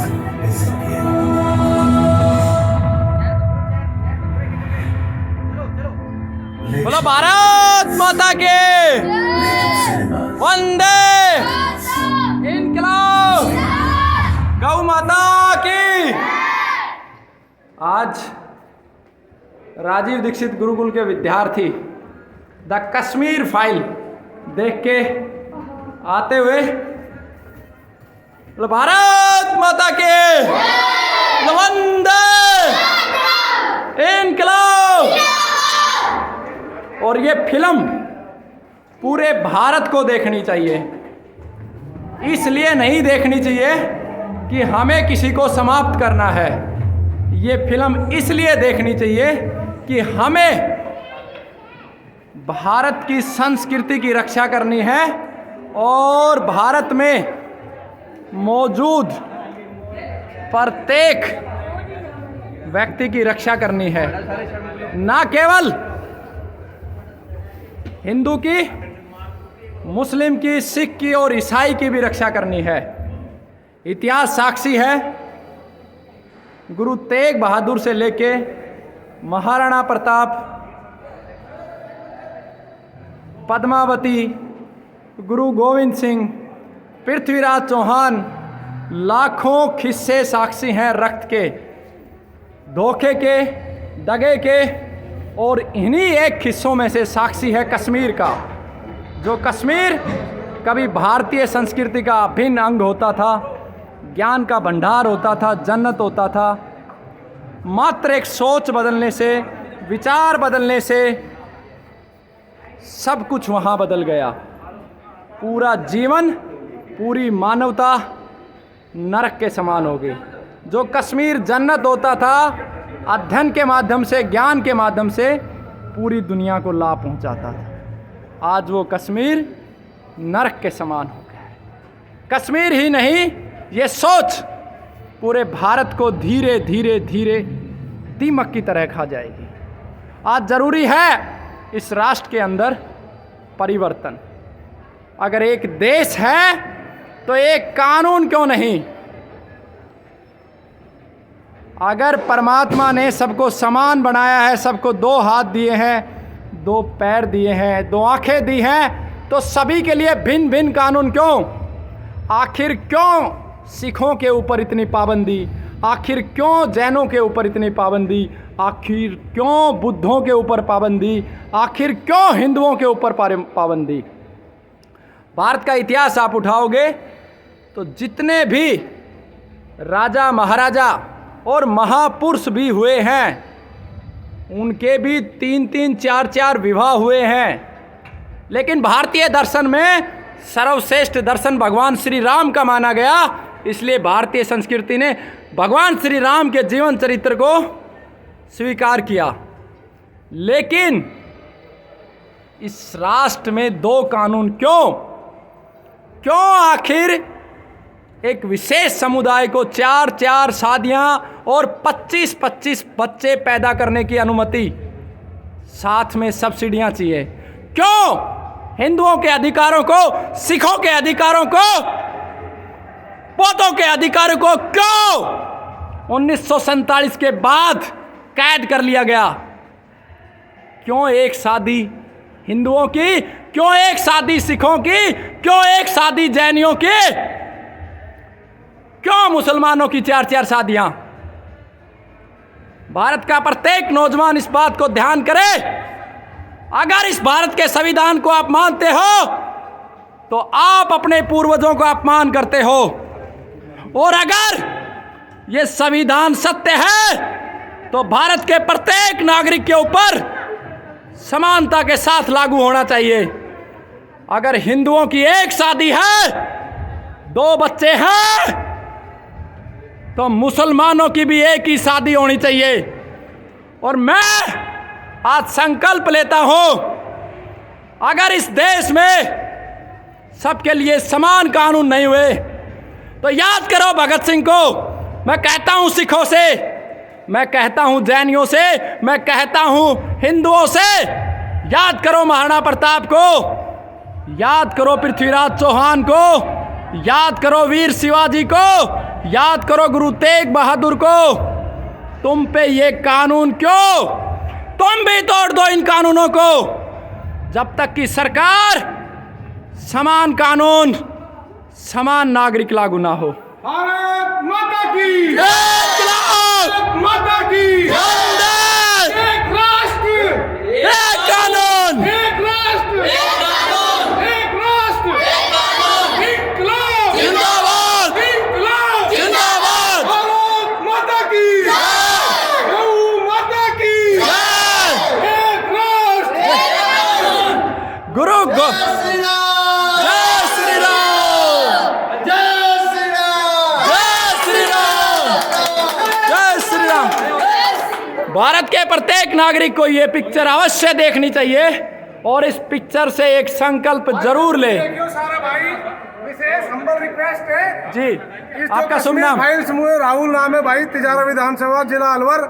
is Indian. बोलो भारत माता के वंदे इनकलाब, गौ माता की। आज राजीव दीक्षित गुरुकुल के विद्यार्थी द कश्मीर फाइल देख के आते हुए बोलो भारत माता के वंदे इनकलाब। और ये फिल्म पूरे भारत को देखनी चाहिए। इसलिए नहीं देखनी चाहिए कि हमें किसी को समाप्त करना है। ये फिल्म इसलिए देखनी चाहिए कि हमें भारत की संस्कृति की रक्षा करनी है और भारत में मौजूद प्रत्येक व्यक्ति की रक्षा करनी है, ना केवल हिंदू की, मुस्लिम की, सिख की और ईसाई की भी रक्षा करनी है। इतिहास साक्षी है, गुरु तेग बहादुर से लेके महाराणा प्रताप, पद्मावती, गुरु गोविंद सिंह, पृथ्वीराज चौहान, लाखों किस्से साक्षी हैं रक्त के, धोखे के, दगे के। और इन्हीं एक हिस्सों में से साक्षी है कश्मीर का। जो कश्मीर कभी भारतीय संस्कृति का अभिन्न अंग होता था, ज्ञान का भंडार होता था, जन्नत होता था। मात्र एक सोच बदलने से, विचार बदलने से सब कुछ वहाँ बदल गया। पूरा जीवन, पूरी मानवता नरक के समान हो गई। जो कश्मीर जन्नत होता था, अध्ययन के माध्यम से, ज्ञान के माध्यम से पूरी दुनिया को लाभ पहुंचाता था, आज वो कश्मीर नरक के समान हो गया है। कश्मीर ही नहीं, ये सोच पूरे भारत को धीरे धीरे धीरे दीमक की तरह खा जाएगी। आज ज़रूरी है इस राष्ट्र के अंदर परिवर्तन। अगर एक देश है तो एक कानून क्यों नहीं? अगर परमात्मा ने सबको समान बनाया है, सबको 2 हाथ दिए हैं, 2 पैर दिए हैं, 2 आंखें दी हैं, तो सभी के लिए भिन्न भिन्न कानून क्यों? आखिर क्यों सिखों के ऊपर इतनी पाबंदी? आखिर क्यों जैनों के ऊपर इतनी पाबंदी? आखिर क्यों बुद्धों के ऊपर पाबंदी? आखिर क्यों हिंदुओं के ऊपर पाबंदी? भारत का इतिहास आप उठाओगे तो जितने भी राजा महाराजा और महापुरुष भी हुए हैं, उनके भी 3-3, 4-4 विवाह हुए हैं। लेकिन भारतीय दर्शन में सर्वश्रेष्ठ दर्शन भगवान श्री राम का माना गया। इसलिए भारतीय संस्कृति ने भगवान श्री राम के जीवन चरित्र को स्वीकार किया। लेकिन इस राष्ट्र में 2 कानून क्यों? क्यों आखिर एक विशेष समुदाय को 4-4 शादियां और 25-25 बच्चे पैदा करने की अनुमति, साथ में सब्सिडियां चाहिए? क्यों हिंदुओं के अधिकारों को, सिखों के अधिकारों को, बौद्धों के अधिकारों को क्यों 1947 के बाद कैद कर लिया गया? क्यों एक शादी हिंदुओं की, क्यों एक शादी सिखों की, क्यों एक शादी जैनियों की, क्यों मुसलमानों की 4-4 शादियां? भारत का प्रत्येक नौजवान इस बात को ध्यान करे। अगर इस भारत के संविधान को आप मानते हो तो आप अपने पूर्वजों का अपमान करते हो। और अगर ये संविधान सत्य है तो भारत के प्रत्येक नागरिक के ऊपर समानता के साथ लागू होना चाहिए। अगर हिंदुओं की एक शादी है, 2 बच्चे हैं, तो मुसलमानों की भी एक ही शादी होनी चाहिए। और मैं आज संकल्प लेता हूं, अगर इस देश में सबके लिए समान कानून नहीं हुए तो याद करो भगत सिंह को। मैं कहता हूं सिखों से, मैं कहता हूं जैनियों से, मैं कहता हूं हिंदुओं से, याद करो महाराणा प्रताप को, याद करो पृथ्वीराज चौहान को, याद करो वीर शिवाजी को, याद करो गुरु तेग बहादुर को। तुम पे ये कानून क्यों? तुम भी तोड़ दो इन कानूनों को, जब तक कि सरकार समान कानून समान नागरिक लागू ना हो। भारत माता की भारत माता की एक राष्ट्र एक कानून, एक राष्ट्र एक राष्ट्र इंकलाब जिंदाबाद इंकलाब जिंदाबाद। भारत माता की गौ माता की एक राष्ट्र गुरु गो श्री राम जय श्री राम, जय श्री राम जय श्री राम, जय श्री राम। भारत के प्रत्येक नागरिक को ये पिक्चर अवश्य देखनी चाहिए और इस पिक्चर से एक संकल्प जरूर ले। क्यों सारा भाई, विशेष हम्बल रिक्वेस्ट है जी, इस जो आपका शुभ कश्मीर नाम? फाइल समूह राहुल नाम है भाई, तिजारा विधानसभा जिला अलवर।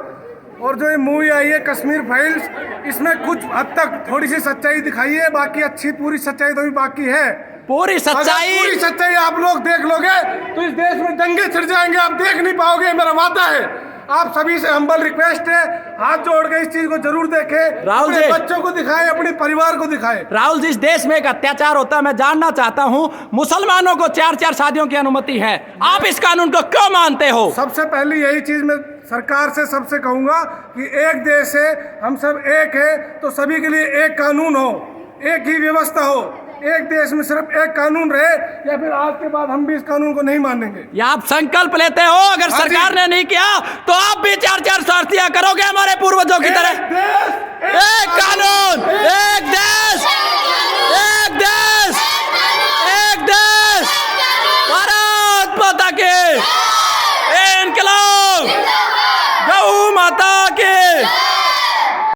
और जो ये मूवी आई है कश्मीर फाइल्स, इसमें कुछ हद तक थोड़ी सी सच्चाई दिखाई है, बाकी अच्छी पूरी सच्चाई तो भी बाकी है। पूरी अगर सच्चाई पूरी सच्चाई आप लोग देख लोगे तो इस देश में दंगे छिड़ जाएंगे, आप देख नहीं पाओगे, मेरा वादा है। आप सभी से हम्बल रिक्वेस्ट है, हाथ जोड़ के इस चीज को जरूर देखें, राहुल अपने जी। बच्चों को दिखाएं, अपने परिवार को दिखाएं। राहुल जी, इस देश में एक अत्याचार होता है, मैं जानना चाहता हूं, मुसलमानों को 4-4 शादियों की अनुमति है, आप इस कानून को क्यों मानते हो? सबसे पहले यही चीज मैं सरकार से सबसे कहूंगा कि एक देश है, हम सब एक है, तो सभी के लिए एक कानून हो, एक ही व्यवस्था हो, एक देश में सिर्फ एक कानून रहे, या फिर आज के बाद हम भी इस कानून को नहीं मानेंगे। या आप संकल्प लेते हो अगर हाँ जी। सरकार ने नहीं किया तो आप भी 4-4 शादियां करोगे हमारे पूर्वजों की तरह? एक देश, एक कानून, एक देश, एक देश, एक देश, भारत माता की